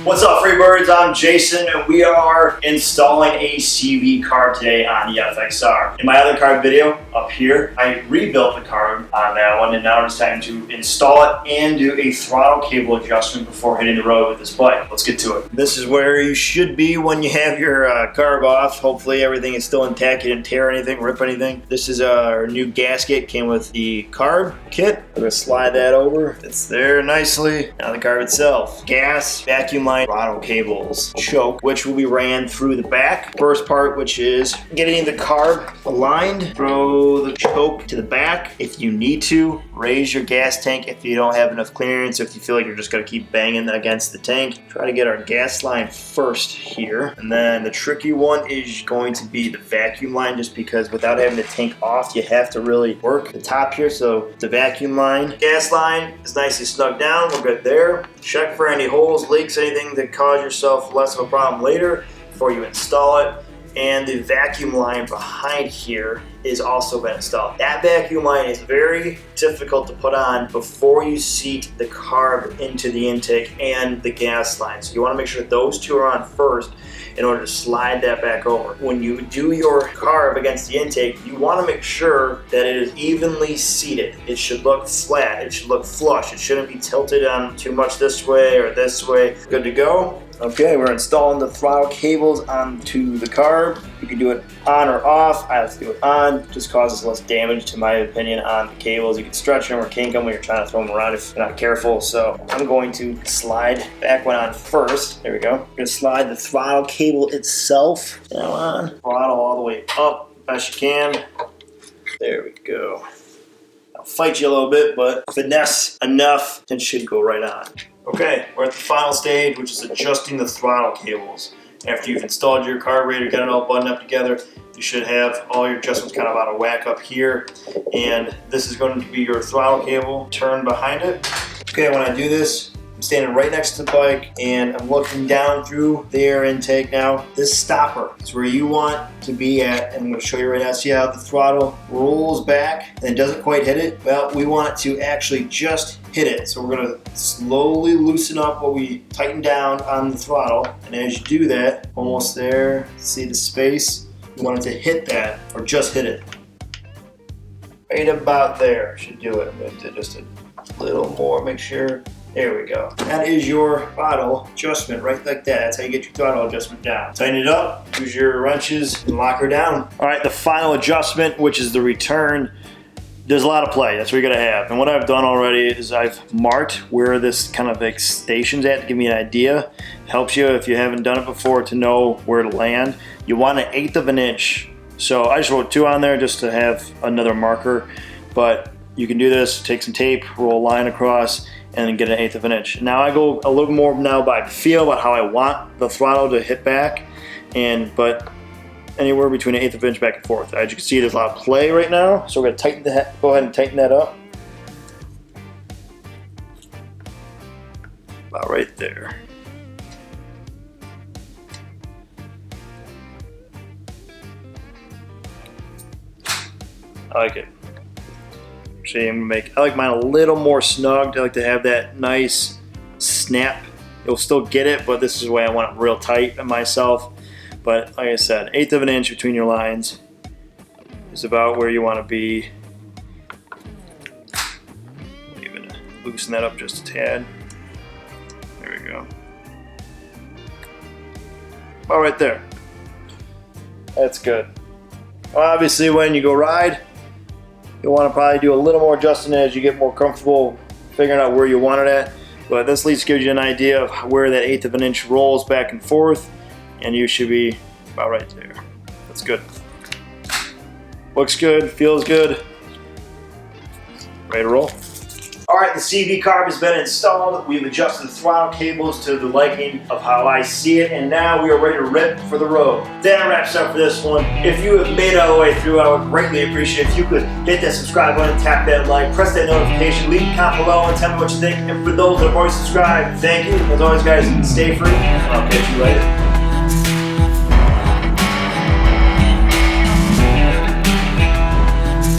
What's up, Freebirds? I'm Jason, and we are installing a CV carb today on the FXR. In my other carb video up here, I rebuilt the carb on that one, and now it's time to install it and do a throttle cable adjustment before hitting the road with this bike. Let's get to it. This is where you should be when you have your carb off. Hopefully everything is still intact. You didn't tear anything, rip anything. This is our new gasket. Came with the carb kit. We're gonna slide that over. It's there nicely. Now the carb itself. Gas, vacuum line, throttle cables, choke, which will be ran through the back. First part, which is getting the carb aligned. Throw the choke to the back. If you need to, raise your gas tank if you don't have enough clearance. If you feel like you're just gonna keep banging against the tank, try to get our gas line first here. And then the tricky one is going to be the vacuum line, just because without having the tank off, you have to really work the top here. So the vacuum line, gas line is nicely snug down. We're good there. Check for any holes, leaks, anything that cause yourself less of a problem later before you install it. And the vacuum line behind here is also been installed. That vacuum line is very difficult to put on before you seat the carb into the intake and the gas line. So you want to make sure that those two are on first in order to slide that back over. When you do your carb against the intake, you want to make sure that it is evenly seated. It should look flat, it should look flush. It shouldn't be tilted on too much this way or this way. Good to go. Okay, we're installing the throttle cables onto the carb. You can do it on or off. I like to do it on. Just causes less damage, to my opinion, on the cables. You can stretch them or kink them when you're trying to throw them around if you're not careful. So I'm going to slide back one on first. There we go. I'm going to slide the throttle cable itself now on. Throttle all the way up best you can. There we go. I'll fight you a little bit, but finesse enough, it should go right on. Okay, we're at the final stage, which is adjusting the throttle cables. After you've installed your carburetor, got it all buttoned up together, you should have all your adjustments kind of out of whack up here. And this is going to be your throttle cable. Turn behind it. Okay, when I do this, I'm standing right next to the bike and I'm looking down through the air intake now. This stopper is where you want to be at, and I'm going to show you right now. See how the throttle rolls back and it doesn't quite hit it? Well, we want it to actually just hit it. So we're going to slowly loosen up what we tighten down on the throttle. And as you do that, almost there, see the space? You want it to hit that, or just hit it. Right about there should do it. I'm going to do just a little more, make sure. There we go. That is your throttle adjustment, right like that. That's how you get your throttle adjustment down. Tighten it up, use your wrenches, and lock her down. All right, the final adjustment, which is the return. There's a lot of play, that's what you're gonna have. And what I've done already is I've marked where this kind of like station's at to give me an idea. It helps you if you haven't done it before to know where to land. You want 1/8 of an inch. So I just wrote 2 on there just to have another marker. But you can do this, take some tape, roll a line across, and then get 1/8 of an inch. Now I go a little more now by feel about how I want the throttle to hit back, but anywhere between 1/8 of an inch back and forth. As you can see, there's a lot of play right now, so we're gonna tighten go ahead and tighten that up. About right there. I like it. See, I like mine a little more snugged. I like to have that nice snap. You'll still get it, but this is the way I want it real tight myself. But like I said, 1/8 of an inch between your lines is about where you want to be. Even loosen that up just a tad. There we go. About right there. That's good. Obviously, when you go ride, you'll want to probably do a little more adjusting as you get more comfortable figuring out where you want it at. But this at least gives you an idea of where that 1/8 of an inch rolls back and forth, and you should be about right there. That's good. Looks good, feels good. Ready to roll? All right, the CV carb has been installed. We've adjusted the throttle cables to the liking of how I see it, and now we are ready to rip for the road. That wraps up for this one. If you have made it all the way through, I would greatly appreciate if you could hit that subscribe button, tap that like, press that notification, leave a comment below and tell me what you think. And for those that have already subscribed, thank you. As always, guys, stay free, and I'll catch you later.